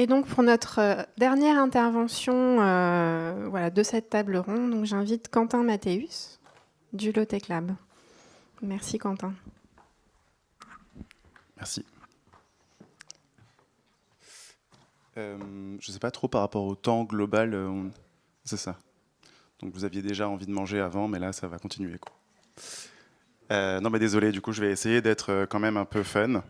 Et donc pour notre dernière intervention de cette table ronde, donc j'invite Quentin Mathéus du Low-Tech Lab. Merci Quentin. Merci. Je ne sais pas trop par rapport au temps global, c'est ça. Donc vous aviez déjà envie de manger avant, mais là ça va continuer, quoi. Non mais désolé, du coup je vais essayer d'être quand même un peu fun.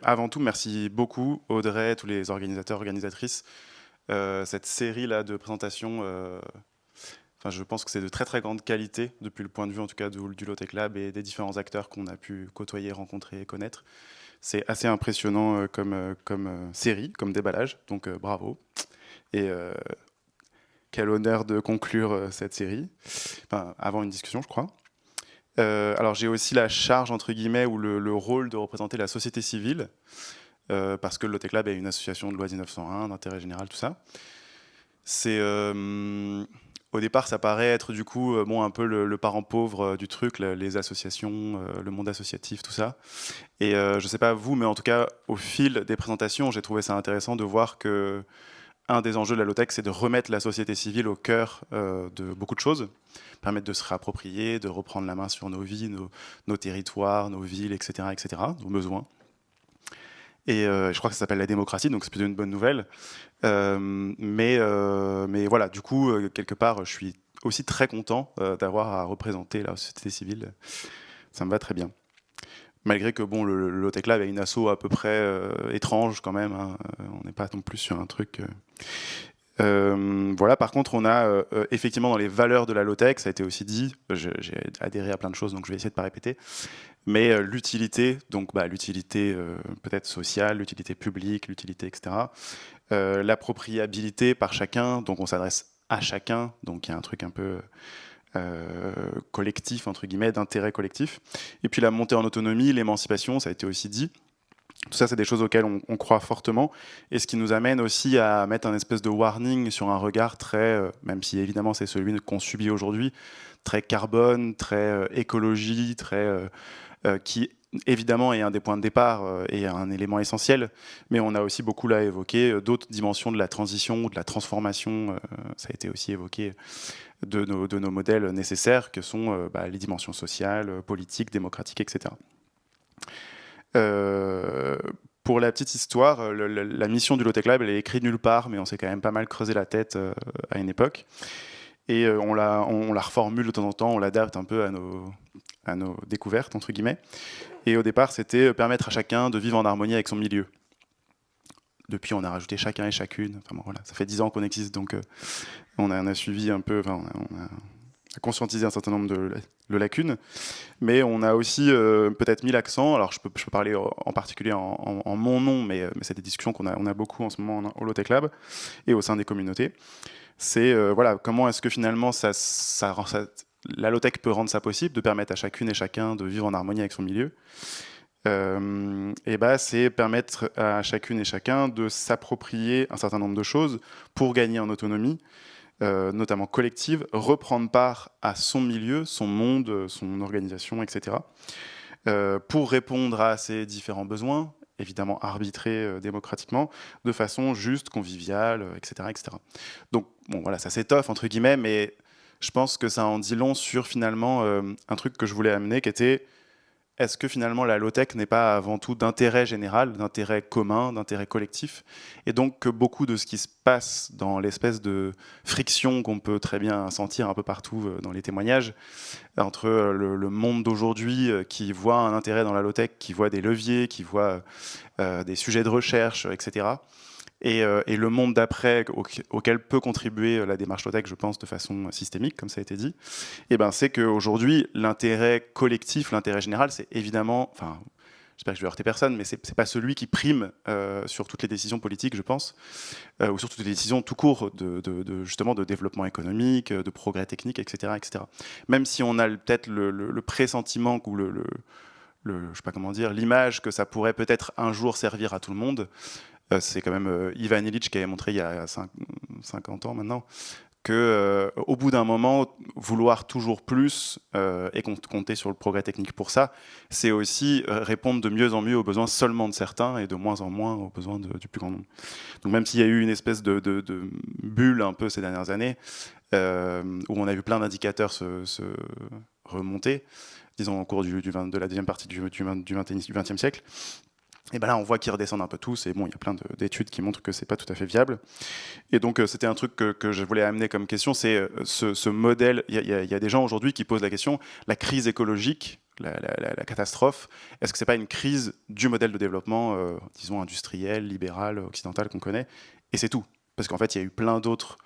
Avant tout, merci beaucoup Audrey, tous les organisateurs, organisatrices. Cette série là de présentations, je pense que c'est de très très grande qualité depuis le point de vue en tout cas du Low-Tech Lab et des différents acteurs qu'on a pu côtoyer, rencontrer et connaître. C'est assez impressionnant comme série, comme déballage, donc bravo. Et quel honneur de conclure cette série, enfin, avant une discussion je crois. Alors j'ai aussi la charge entre guillemets ou le rôle de représenter la société civile, parce que le Low-Tech Lab est une association de loi 1901, d'intérêt général, tout ça. C'est au départ, ça paraît être du coup un peu le parent pauvre du truc, les associations, le monde associatif, tout ça. Et je sais pas vous, mais en tout cas, au fil des présentations, j'ai trouvé ça intéressant de voir que un des enjeux de la low-tech, c'est de remettre la société civile au cœur de beaucoup de choses, permettre de se réapproprier, de reprendre la main sur nos vies, nos territoires, nos villes, etc., nos besoins. Et je crois que ça s'appelle la démocratie, donc c'est plutôt une bonne nouvelle. Mais voilà, du coup, quelque part, je suis aussi très content d'avoir à représenter la société civile. Ça me va très bien. Malgré que bon, le Low-Tech Lab a une asso à peu près étrange quand même. Hein. On n'est pas non plus sur un truc... voilà, par contre, on a effectivement dans les valeurs de la low-tech, ça a été aussi dit, j'ai adhéré à plein de choses, donc je vais essayer de ne pas répéter, mais l'utilité, donc l'utilité peut-être sociale, l'utilité publique, l'utilité, etc. L'appropriabilité par chacun, donc on s'adresse à chacun, donc il y a un truc un peu collectif, entre guillemets, d'intérêt collectif. Et puis la montée en autonomie, l'émancipation, ça a été aussi dit. Tout ça, c'est des choses auxquelles on croit fortement, et ce qui nous amène aussi à mettre un espèce de warning sur un regard très, même si évidemment c'est celui qu'on subit aujourd'hui, très carbone, très écologie, très qui évidemment est un des points de départ et un élément essentiel, mais on a aussi beaucoup là évoqué d'autres dimensions de la transition ou de la transformation, ça a été aussi évoqué, de nos modèles nécessaires, que sont les dimensions sociales, politiques, démocratiques, etc. Pour la petite histoire, la mission du Low-Tech Lab, elle est écrite nulle part, mais on s'est quand même pas mal creusé la tête à une époque. Et on la reformule de temps en temps, on l'adapte un peu à nos découvertes, entre guillemets. Et au départ, c'était permettre à chacun de vivre en harmonie avec son milieu. Depuis, on a rajouté chacun et chacune. Enfin, bon, voilà, ça fait 10 ans qu'on existe, donc on a suivi un peu, on a conscientisé un certain nombre de lacunes, mais on a aussi peut-être mis l'accent, alors je peux parler en particulier en mon nom, mais c'est des discussions qu'on a beaucoup en ce moment au Low-Tech Lab et au sein des communautés. C'est voilà, comment est-ce que finalement la low-tech peut rendre ça possible, de permettre à chacune et chacun de vivre en harmonie avec son milieu. C'est permettre à chacune et chacun de s'approprier un certain nombre de choses pour gagner en autonomie, notamment collective, reprendre part à son milieu, son monde, son organisation, etc. Pour répondre à ces différents besoins, évidemment arbitrés démocratiquement, de façon juste, conviviale, etc., etc. Donc, bon, voilà, ça s'étoffe, entre guillemets, mais je pense que ça en dit long sur, finalement, un truc que je voulais amener, qui était, est-ce que, finalement, la low-tech n'est pas avant tout d'intérêt général, d'intérêt commun, d'intérêt collectif, et donc que beaucoup de ce qui se passe dans l'espèce de friction qu'on peut très bien sentir un peu partout dans les témoignages, entre le monde d'aujourd'hui qui voit un intérêt dans la low-tech, qui voit des leviers, qui voit des sujets de recherche, etc., et le monde d'après auquel peut contribuer la démarche low-tech, je pense, de façon systémique, comme ça a été dit, c'est qu'aujourd'hui, l'intérêt collectif, l'intérêt général, c'est évidemment... Enfin, j'espère que je vais heurter personne, mais c'est pas celui qui prime sur toutes les décisions politiques, je pense, ou sur toutes les décisions tout court justement de développement économique, de progrès technique, etc., etc. Même si on a peut-être le pressentiment ou je sais pas comment dire, l'image que ça pourrait peut-être un jour servir à tout le monde, c'est quand même Ivan Illich qui avait montré il y a 50 ans maintenant au bout d'un moment, vouloir toujours plus et compter sur le progrès technique pour ça, c'est aussi répondre de mieux en mieux aux besoins seulement de certains et de moins en moins aux besoins du plus grand nombre. Donc même s'il y a eu une espèce de bulle un peu ces dernières années, où on a vu plein d'indicateurs se remonter, disons au cours de la deuxième partie du XXe siècle, et ben là, on voit qu'ils redescendent un peu tous, et bon, il y a plein d'études qui montrent que c'est pas tout à fait viable. Et donc, c'était un truc que je voulais amener comme question, c'est ce modèle. Il y a des gens aujourd'hui qui posent la question, la crise écologique, la catastrophe, est-ce que c'est pas une crise du modèle de développement, disons, industriel, libéral, occidental qu'on connaît? Et c'est tout. Parce qu'en fait, il y a eu plein d'autres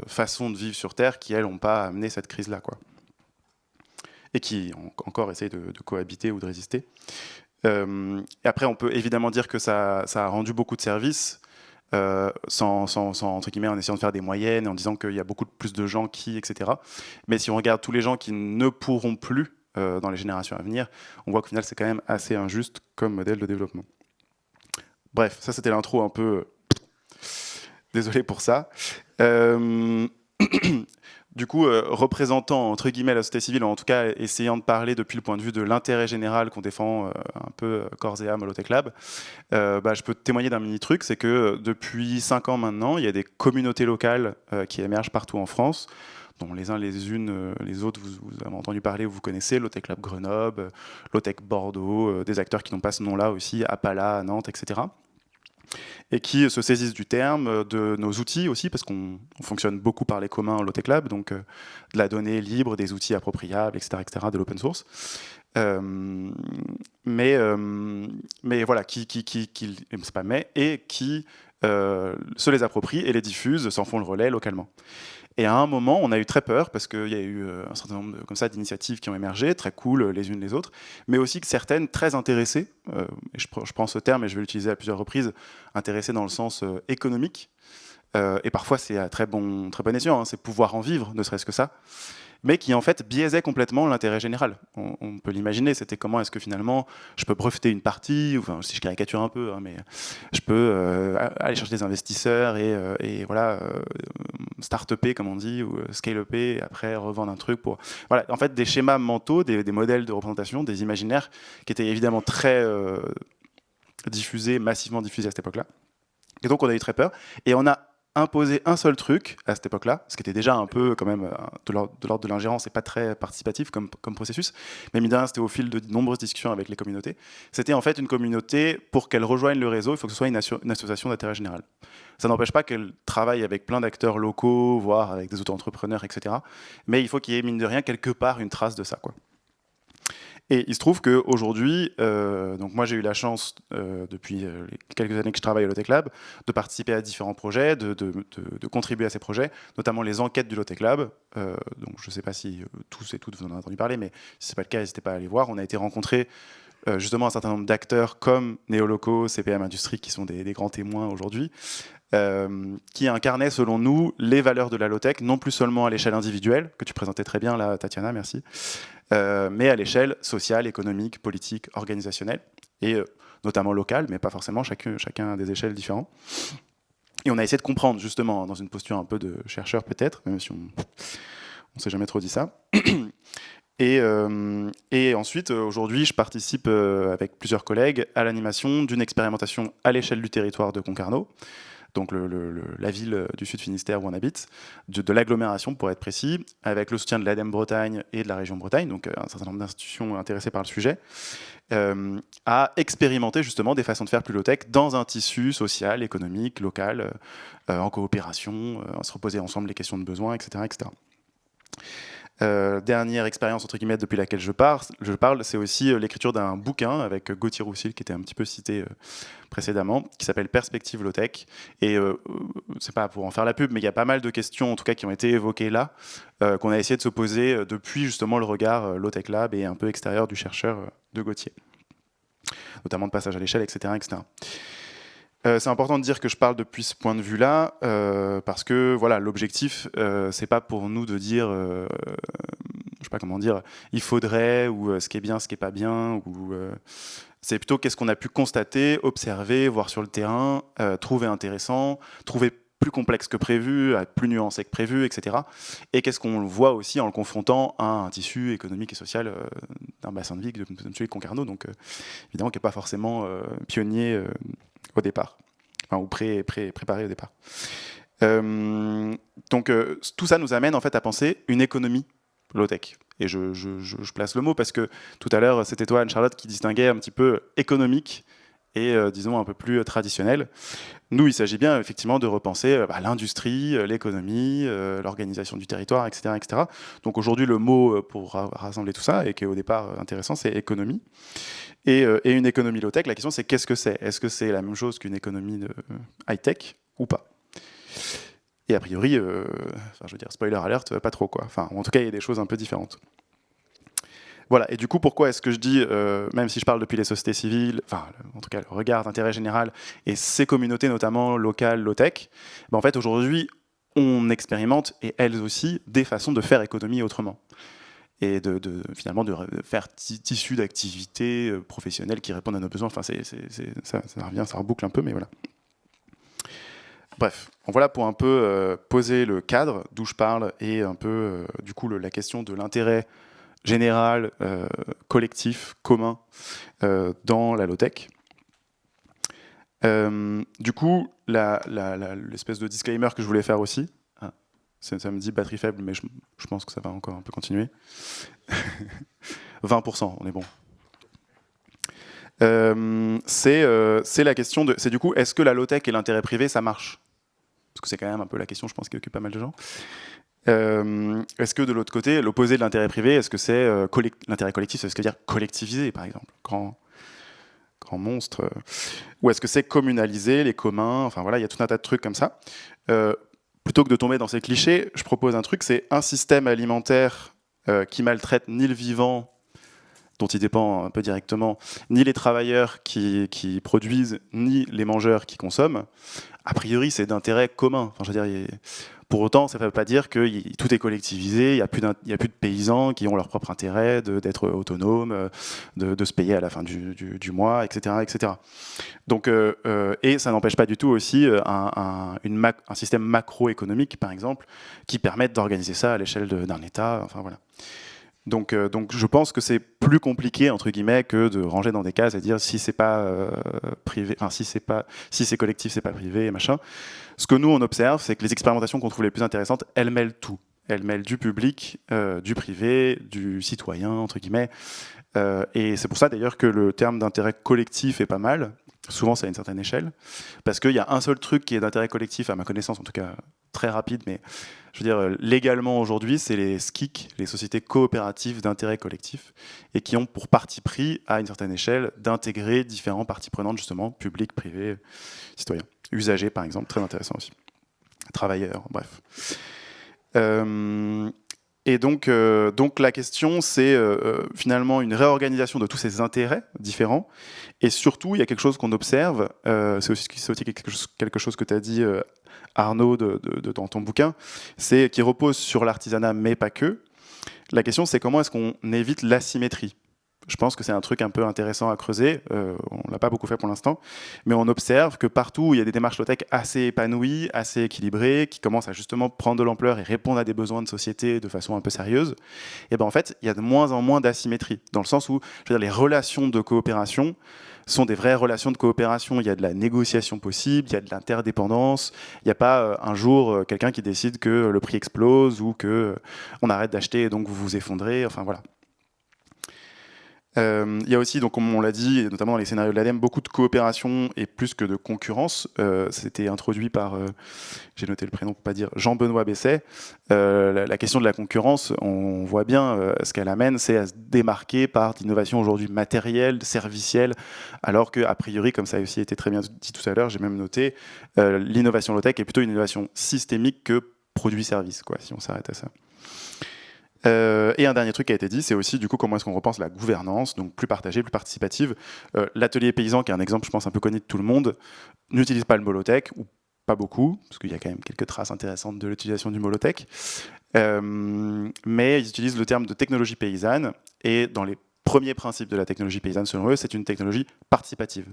façons de vivre sur Terre qui, elles, n'ont pas amené cette crise-là, quoi. Et qui ont encore essayé de cohabiter ou de résister. Et après, on peut évidemment dire que ça a rendu beaucoup de services, sans entre guillemets, en essayant de faire des moyennes, en disant qu'il y a beaucoup plus de gens qui, etc. Mais si on regarde tous les gens qui ne pourront plus dans les générations à venir, on voit qu'au final, c'est quand même assez injuste comme modèle de développement. Bref, ça c'était l'intro un peu... Désolé pour ça. Du coup, représentant, entre guillemets, la société civile, en tout cas essayant de parler depuis le point de vue de l'intérêt général qu'on défend un peu corps et âme à l'Holothèque Lab, je peux témoigner d'un mini-truc, c'est que depuis 5 ans maintenant, il y a des communautés locales qui émergent partout en France, dont les uns les autres, vous avez entendu parler, vous connaissez, l'Holothèque Lab Grenoble, l'Holothèque Bordeaux, des acteurs qui n'ont pas ce nom-là aussi, à Pala, à Nantes, etc. Et qui se saisissent du terme, de nos outils aussi, parce qu'on fonctionne beaucoup par les communs en Holothèque Lab, donc de la donnée libre, des outils appropriables, etc., de l'open source. Mais voilà, c'est pas mais, et qui se les approprient et les diffusent, s'en font le relais localement. Et à un moment, on a eu très peur, parce qu'il y a eu un certain nombre comme ça, d'initiatives qui ont émergé, très cool les unes les autres, mais aussi que certaines très intéressées, et je prends ce terme et je vais l'utiliser à plusieurs reprises, intéressées dans le sens économique, et parfois c'est à très bon escient, hein, c'est pouvoir en vivre, ne serait-ce que ça, mais qui en fait biaisait complètement l'intérêt général. On peut l'imaginer, c'était comment est-ce que finalement je peux breveter une partie, enfin si je caricature un peu, hein, mais je peux aller chercher des investisseurs et voilà, start-upper comme on dit, ou scale-upper, et après revendre un truc pour... Voilà, en fait des schémas mentaux, des modèles de représentation, des imaginaires qui étaient évidemment très massivement diffusés à cette époque-là. Et donc on a eu très peur, et on a imposer un seul truc à cette époque-là, ce qui était déjà un peu quand même de l'ordre de l'ingérence et pas très participatif comme processus, mais mine de rien, c'était au fil de nombreuses discussions avec les communautés. C'était en fait une communauté, pour qu'elle rejoigne le réseau, il faut que ce soit une association d'intérêt général. Ça n'empêche pas qu'elle travaille avec plein d'acteurs locaux, voire avec des auto-entrepreneurs, etc. Mais il faut qu'il y ait mine de rien quelque part une trace de ça, quoi. Et il se trouve qu'aujourd'hui, donc moi j'ai eu la chance, depuis les quelques années que je travaille à l'Holothèque Lab, de participer à différents projets, de contribuer à ces projets, notamment les enquêtes du l'Holothèque Lab. Donc je ne sais pas si tous et toutes vous en avez entendu parler, mais si ce n'est pas le cas, n'hésitez pas à aller voir. On a été rencontrer justement un certain nombre d'acteurs comme Néoloco, CPM Industrie, qui sont des grands témoins aujourd'hui, qui incarnaient selon nous les valeurs de la Holothèque, non plus seulement à l'échelle individuelle, que tu présentais très bien là, Tatiana, merci, mais à l'échelle sociale, économique, politique, organisationnelle, et notamment locale, mais pas forcément, chacun a des échelles différentes. Et on a essayé de comprendre, justement, dans une posture un peu de chercheur peut-être, même si on ne s'est jamais trop dit ça. Et ensuite, aujourd'hui, je participe avec plusieurs collègues à l'animation d'une expérimentation à l'échelle du territoire de Concarneau, donc la ville du Sud Finistère où on habite, de l'agglomération pour être précis, avec le soutien de l'ADEME Bretagne et de la région Bretagne, donc un certain nombre d'institutions intéressées par le sujet, à expérimenter justement des façons de faire plus low-tech dans un tissu social, économique, local, en coopération, à se reposer ensemble les questions de besoin, etc. Dernière expérience entre guillemets depuis laquelle je parle, c'est aussi l'écriture d'un bouquin avec Gauthier Roussel qui était un petit peu cité précédemment, qui s'appelle Perspective Low-Tech. Et c'est pas pour en faire la pub, mais il y a pas mal de questions en tout cas qui ont été évoquées là, qu'on a essayé de se poser depuis justement le regard Low-Tech Lab et un peu extérieur du chercheur de Gauthier, notamment de passage à l'échelle, etc. C'est important de dire que je parle depuis ce point de vue-là, parce que voilà, l'objectif, c'est pas pour nous de dire, je sais pas comment dire, il faudrait, ou ce qui est bien, ce qui est pas bien, ou c'est plutôt qu'est-ce qu'on a pu constater, observer, voir sur le terrain, trouver intéressant, trouver plus complexe que prévu, à être plus nuancé que prévu, etc. Et qu'est-ce qu'on voit aussi en le confrontant à un tissu économique et social d'un bassin de vie comme celui de Concarneau, donc évidemment qui n'est pas forcément pionnier au départ, enfin, ou préparé au départ. Donc tout ça nous amène en fait à penser une économie low-tech. Et je place le mot parce que tout à l'heure, c'était toi, Anne-Charlotte, qui distinguait un petit peu économique et, disons, un peu plus traditionnel. Nous, il s'agit bien, effectivement, de repenser l'industrie, l'économie, l'organisation du territoire, etc., etc. Donc aujourd'hui, le mot pour rassembler tout ça, et qui est au départ intéressant, c'est économie. Et une économie low-tech, la question, c'est qu'est-ce que c'est ? Est-ce que c'est la même chose qu'une économie de high-tech ou pas ? Et a priori, je veux dire, spoiler alert, pas trop, quoi. Enfin, en tout cas, il y a des choses un peu différentes. Voilà, et du coup, pourquoi est-ce que je dis, même si je parle depuis les sociétés civiles, enfin, en tout cas, le regard d'intérêt général et ces communautés, notamment locales, low-tech, ben en fait, aujourd'hui, on expérimente, et elles aussi, des façons de faire économie autrement. Et finalement, de faire tissu d'activités professionnelles qui répondent à nos besoins. Enfin, ça revient, ça reboucle un peu, mais voilà. Bref, voilà pour un peu poser le cadre d'où je parle et un peu, du coup, la question de l'intérêt général, collectif, commun, dans la low-tech. Du coup, l'espèce de disclaimer que je voulais faire aussi, ça me dit batterie faible, mais je pense que ça va encore un peu continuer. 20%, on est bon. C'est la question de... C'est du coup, est-ce que la low-tech et l'intérêt privé, ça marche ? Parce que c'est quand même un peu la question, je pense, qui occupe pas mal de gens. Est-ce que de l'autre côté, l'opposé de l'intérêt privé, est-ce que c'est l'intérêt collectif, c'est ce que veut dire collectiviser, par exemple, grand monstre, ou est-ce que c'est communaliser les communs, enfin voilà, il y a tout un tas de trucs comme ça. Plutôt que de tomber dans ces clichés, je propose un truc, c'est un système alimentaire qui maltraite ni le vivant, dont il dépend un peu directement, ni les travailleurs qui produisent, ni les mangeurs qui consomment. A priori, c'est d'intérêt commun. Enfin, je veux dire, pour autant, ça ne veut pas dire que tout est collectivisé, il n'y a plus de paysans qui ont leur propre intérêt d'être autonomes, de se payer à la fin du mois, etc., etc. Donc, et ça n'empêche pas du tout aussi un système macroéconomique, par exemple, qui permette d'organiser ça à l'échelle d'un État. Enfin, voilà. Donc je pense que c'est plus compliqué entre guillemets que de ranger dans des cases et dire si c'est pas privé, enfin si c'est collectif, c'est pas privé, et machin. Ce que nous on observe, c'est que les expérimentations qu'on trouve les plus intéressantes, elles mêlent tout. Elles mêlent du public, du privé, du citoyen entre guillemets. Et c'est pour ça d'ailleurs que le terme d'intérêt collectif est pas mal. Souvent c'est à une certaine échelle, parce qu'il y a un seul truc qui est d'intérêt collectif, à ma connaissance en tout cas très rapide, mais je veux dire légalement aujourd'hui, c'est les SCIC, les sociétés coopératives d'intérêt collectif, et qui ont pour parti pris, à une certaine échelle, d'intégrer différents parties prenantes justement, public, privé, citoyens. Usagers par exemple, très intéressant aussi. Travailleurs, bref. Et donc la question, c'est finalement une réorganisation de tous ces intérêts différents. Et surtout, il y a quelque chose qu'on observe, c'est aussi quelque chose que tu as dit, Arnaud, dans ton bouquin, c'est qui repose sur l'artisanat, mais pas que. La question, c'est comment est-ce qu'on évite l'asymétrie ? Je pense que c'est un truc un peu intéressant à creuser. On ne l'a pas beaucoup fait pour l'instant. Mais on observe que partout où il y a des démarches low-tech assez épanouies, assez équilibrées, qui commencent à justement prendre de l'ampleur et répondre à des besoins de société de façon un peu sérieuse, et ben en fait, il y a de moins en moins d'asymétrie. Dans le sens où je veux dire, les relations de coopération sont des vraies relations de coopération. Il y a de la négociation possible, il y a de l'interdépendance. Il n'y a pas un jour quelqu'un qui décide que le prix explose ou qu'on arrête d'acheter et donc vous vous effondrez. Enfin voilà. Il y a aussi, donc, comme on l'a dit, notamment dans les scénarios de l'ADEME, beaucoup de coopération et plus que de concurrence. C'était introduit par, j'ai noté le prénom pour pas dire, Jean-Benoît Besset. La question de la concurrence, on voit bien ce qu'elle amène, c'est à se démarquer par d'innovations aujourd'hui matérielles, servicielles, alors qu'a priori, comme ça a aussi été très bien dit tout à l'heure, j'ai même noté, l'innovation low-tech est plutôt une innovation systémique que produit-service, quoi, si on s'arrête à ça. Et un dernier truc qui a été dit, c'est aussi du coup comment est-ce qu'on repense la gouvernance, donc plus partagée, plus participative. L'atelier paysan, qui est un exemple, je pense, un peu connu de tout le monde, n'utilise pas le mot low-tech, ou pas beaucoup, parce qu'il y a quand même quelques traces intéressantes de l'utilisation du mot low-tech. Mais ils utilisent le terme de technologie paysanne, et dans les premiers principes de la technologie paysanne, selon eux, c'est une technologie participative.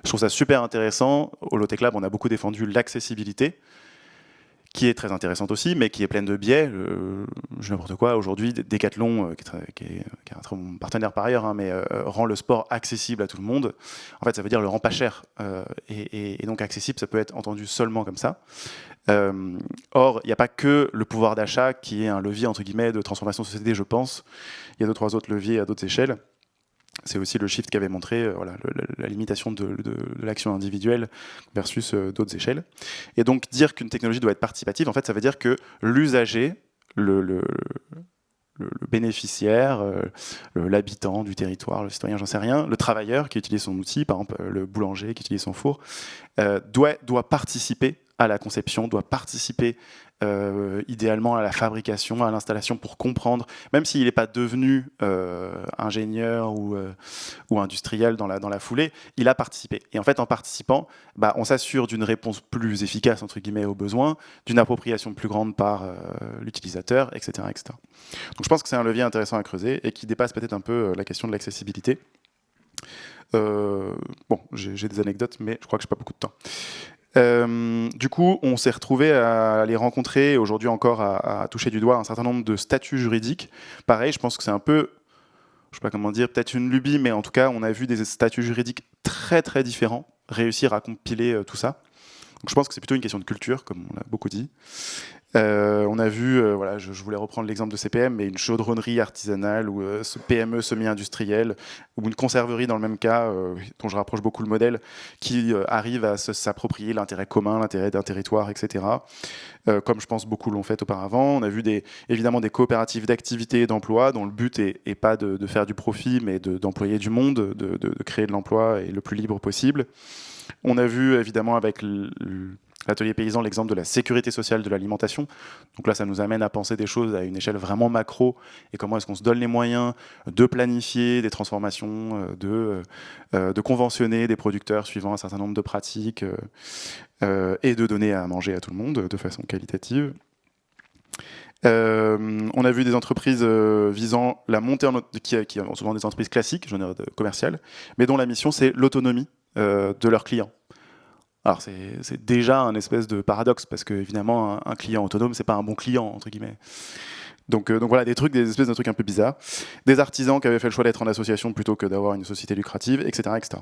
Je trouve ça super intéressant. Au Low-Tech Lab, on a beaucoup défendu l'accessibilité. qui est très intéressante aussi, mais qui est pleine de biais. Je n'importe quoi. Aujourd'hui, Decathlon, qui est un très bon partenaire par ailleurs, mais rend le sport accessible à tout le monde. En fait, ça veut dire le rend pas cher. Et donc accessible, ça peut être entendu seulement comme ça. Or, il n'y a pas que le pouvoir d'achat qui est un levier, entre guillemets, de transformation de société, je pense. Il y a 2-3 autres leviers à d'autres échelles. C'est aussi le shift qu'avait montré la limitation de l'action individuelle versus d'autres échelles. Et donc, dire qu'une technologie doit être participative, en fait, ça veut dire que l'usager, le bénéficiaire, l'habitant du territoire, le citoyen, j'en sais rien, le travailleur qui utilise son outil, par exemple le boulanger qui utilise son four, doit participer à la conception, doit participer idéalement à la fabrication, à l'installation pour comprendre, même s'il n'est pas devenu ingénieur ou industriel dans la foulée, il a participé. Et en fait, en participant, on s'assure d'une réponse plus efficace, entre guillemets, aux besoins, d'une appropriation plus grande par l'utilisateur, etc., etc. Donc je pense que c'est un levier intéressant à creuser et qui dépasse peut-être un peu la question de l'accessibilité. Bon, j'ai des anecdotes, mais je crois que je n'ai pas beaucoup de temps. Du coup, on s'est retrouvé à les rencontrer, aujourd'hui encore à toucher du doigt un certain nombre de statuts juridiques. Pareil, je pense que c'est un peu, je ne sais pas comment dire, peut-être une lubie, mais en tout cas, on a vu des statuts juridiques très très différents réussir à compiler tout ça. Donc, je pense que c'est plutôt une question de culture, comme on l'a beaucoup dit. On a vu, voilà, je voulais reprendre l'exemple de CPM, mais une chaudronnerie artisanale ou PME semi-industrielle ou une conserverie dans le même cas, dont je rapproche beaucoup le modèle, qui arrive à s'approprier l'intérêt commun, l'intérêt d'un territoire, etc. Comme je pense beaucoup l'ont fait auparavant. On a vu évidemment des coopératives d'activité et d'emploi dont le but est pas de faire du profit, mais d'employer du monde, de créer de l'emploi et le plus libre possible. On a vu évidemment avec l'atelier paysan l'exemple de la sécurité sociale de l'alimentation. Donc là, ça nous amène à penser des choses à une échelle vraiment macro et comment est-ce qu'on se donne les moyens de planifier des transformations, de conventionner des producteurs suivant un certain nombre de pratiques et de donner à manger à tout le monde de façon qualitative. On a vu des entreprises visant la montée qui ont souvent des entreprises classiques, commerciales, mais dont la mission c'est l'autonomie de leurs clients. Alors c'est déjà un espèce de paradoxe parce que évidemment un client autonome c'est pas un bon client entre guillemets. Donc voilà des espèces de trucs un peu bizarres. Des artisans qui avaient fait le choix d'être en association plutôt que d'avoir une société lucrative, etc., etc.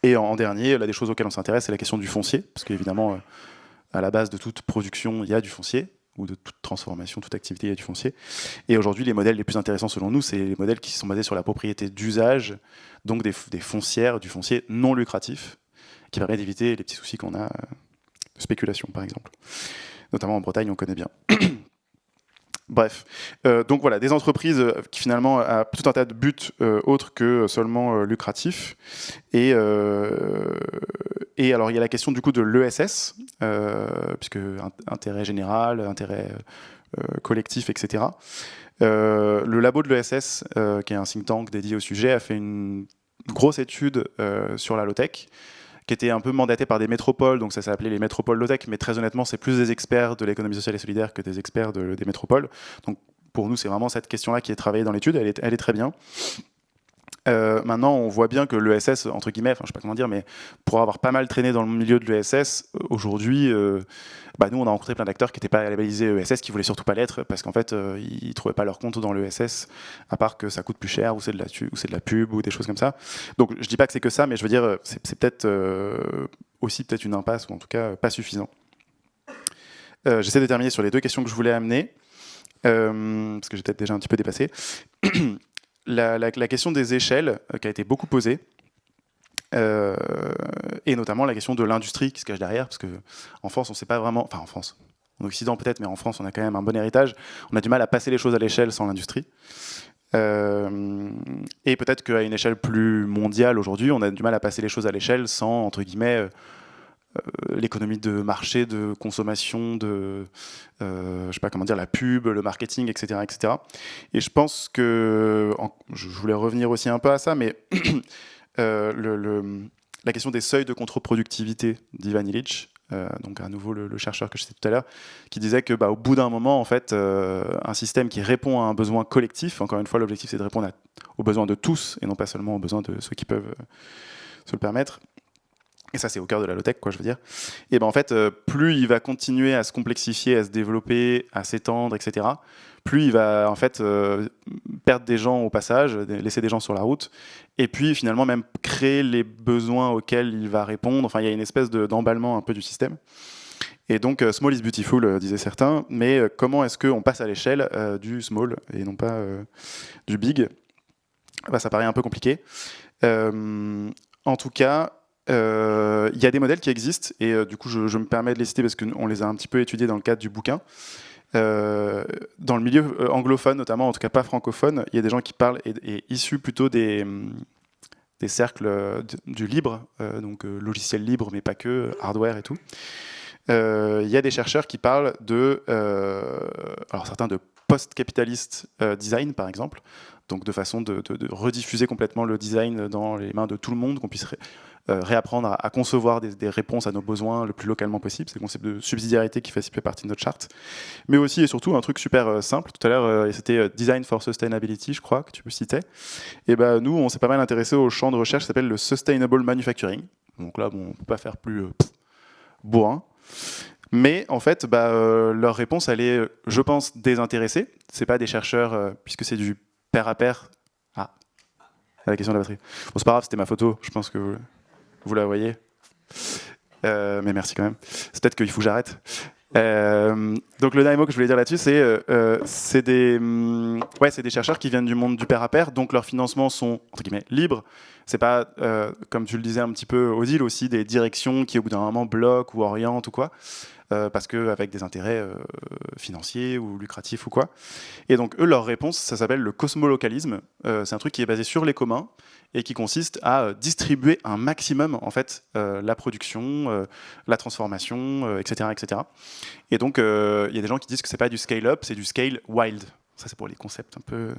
Et en dernier, là des choses auxquelles on s'intéresse, c'est la question du foncier, parce qu'évidemment à la base de toute production il y a du foncier, ou de toute transformation, toute activité il y a du foncier. Et aujourd'hui les modèles les plus intéressants selon nous, c'est les modèles qui sont basés sur la propriété d'usage, donc des foncières, du foncier non lucratif, qui permet d'éviter les petits soucis qu'on a de spéculation, par exemple. Notamment en Bretagne, on connaît bien. Bref, donc voilà, des entreprises qui finalement ont tout un tas de buts autres que seulement lucratifs. Et alors il y a la question du coup de l'ESS, puisque intérêt général, intérêt collectif, etc. Le labo de l'ESS, qui est un think tank dédié au sujet, a fait une grosse étude sur la low-tech, qui était un peu mandaté par des métropoles, donc ça s'appelait les métropoles low-tech, mais très honnêtement, c'est plus des experts de l'économie sociale et solidaire que des experts des métropoles. Donc pour nous, c'est vraiment cette question-là qui est travaillée dans l'étude, elle est très bien. Maintenant, on voit bien que l'ESS, entre guillemets, enfin je sais pas comment dire, mais pour avoir pas mal traîné dans le milieu de l'ESS, aujourd'hui, nous on a rencontré plein d'acteurs qui n'étaient pas labellisés ESS, qui voulaient surtout pas l'être, parce qu'en fait, ils trouvaient pas leur compte dans l'ESS, à part que ça coûte plus cher, ou c'est de la pub, ou des choses comme ça. Donc je dis pas que c'est que ça, mais je veux dire, c'est peut-être aussi peut-être une impasse, ou en tout cas pas suffisant. J'essaie de terminer sur les deux questions que je voulais amener, parce que j'ai peut-être déjà un petit peu dépassé. La question des échelles qui a été beaucoup posée, et notamment la question de l'industrie qui se cache derrière, parce qu'en France, on ne sait pas vraiment... Enfin, en France, en Occident peut-être, mais en France, on a quand même un bon héritage. On a du mal à passer les choses à l'échelle sans l'industrie. Et peut-être qu'à une échelle plus mondiale, aujourd'hui, on a du mal à passer les choses à l'échelle sans, entre guillemets... l'économie de marché, de consommation, je sais pas comment dire, la pub, le marketing, etc., etc. Et je pense que, je voulais revenir aussi un peu à ça, mais la question des seuils de contre-productivité d'Ivan Illich, donc à nouveau le chercheur que je citais tout à l'heure, qui disait que au bout d'un moment, en fait, un système qui répond à un besoin collectif, encore une fois, l'objectif c'est de répondre aux besoins de tous et non pas seulement aux besoins de ceux qui peuvent se le permettre. et ça c'est au cœur de la low-tech, quoi, je veux dire, et ben en fait, plus il va continuer à se complexifier, à se développer, à s'étendre, etc., plus il va en fait perdre des gens au passage, laisser des gens sur la route, et puis finalement même créer les besoins auxquels il va répondre. Enfin, il y a une espèce d'emballement un peu du système. Et donc, small is beautiful, disaient certains, mais comment est-ce qu'on passe à l'échelle du small et non pas du big? Bah, ça paraît un peu compliqué. En tout cas, il y a des modèles qui existent, et du coup, je me permets de les citer parce qu'on les a un petit peu étudiés dans le cadre du bouquin. Dans le milieu anglophone, notamment, en tout cas pas francophone, il y a des gens qui parlent, et issus plutôt des cercles du libre, donc logiciel libre, mais pas que, hardware et tout. Il y a des chercheurs qui parlent alors certains de post-capitaliste design, par exemple, donc de façon de rediffuser complètement le design dans les mains de tout le monde, qu'on puisse réapprendre à concevoir des réponses à nos besoins le plus localement possible. C'est le concept de subsidiarité qui fait partie de notre charte. Mais aussi et surtout un truc super simple. Tout à l'heure, c'était Design for Sustainability, je crois, que tu citais. Et ben, nous, on s'est pas mal intéressé au champ de recherche qui s'appelle le Sustainable Manufacturing. Donc là, bon, on ne peut pas faire plus bourrin. Mais en fait, leur réponse, elle est, je pense, désintéressée. C'est pas des chercheurs, puisque c'est du pair à pair. Ah, la question de la batterie. Bon, c'est pas grave, c'était ma photo. Je pense que vous la voyez. Mais merci quand même. C'est peut-être qu'il faut que j'arrête. Donc le dernier mot que je voulais dire là-dessus, c'est des chercheurs qui viennent du monde du pair à pair, donc leurs financements sont entre guillemets libres. C'est pas, comme tu le disais un petit peu, Odile, aussi des directions qui au bout d'un moment bloquent ou orientent ou quoi, parce qu'avec des intérêts financiers ou lucratifs ou quoi. Et donc eux, leur réponse, ça s'appelle le cosmolocalisme. C'est un truc qui est basé sur les communs et qui consiste à distribuer un maximum en fait la production, la transformation, etc., etc. Et donc il y a des gens qui disent que c'est pas du scale-up, c'est du scale wild. Ça c'est pour les concepts un peu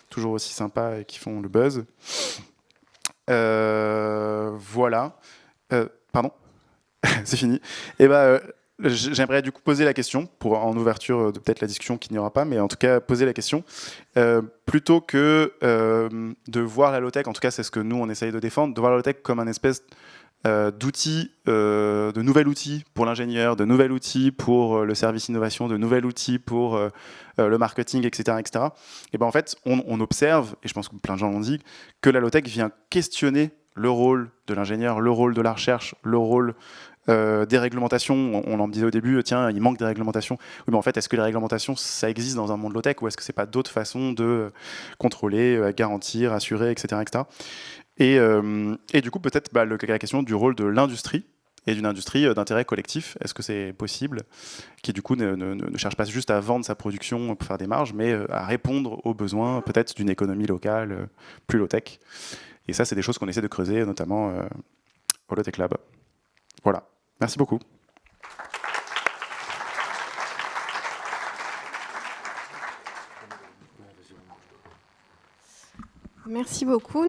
toujours aussi sympas et qui font le buzz. Voilà. Pardon. C'est fini. Et j'aimerais du coup poser la question, en ouverture de peut-être la discussion qu'il n'y aura pas, mais en tout cas poser la question, plutôt que de voir la low-tech, en tout cas c'est ce que nous on essaye de défendre, de voir la low-tech comme un espèce d'outil, de nouvel outil pour l'ingénieur, de nouvel outil pour le service innovation, de nouvel outil pour le marketing, etc., etc. Et ben en fait on observe, et je pense que plein de gens l'ont dit, que la low-tech vient questionner le rôle de l'ingénieur, le rôle de la recherche, le rôle des réglementations. On en disait au début, tiens, il manque des réglementations. Oui, mais en fait, est-ce que les réglementations, ça existe dans un monde low-tech, ou est-ce que c'est pas d'autres façons de contrôler, garantir, assurer, etc., etc. Et du coup, peut-être la question du rôle de l'industrie et d'une industrie d'intérêt collectif. Est-ce que c'est possible, qui du coup ne cherche pas juste à vendre sa production pour faire des marges, mais à répondre aux besoins peut-être d'une économie locale plus low-tech. Et ça, c'est des choses qu'on essaie de creuser, notamment au Low-Tech Lab. Voilà. Merci beaucoup. Merci beaucoup.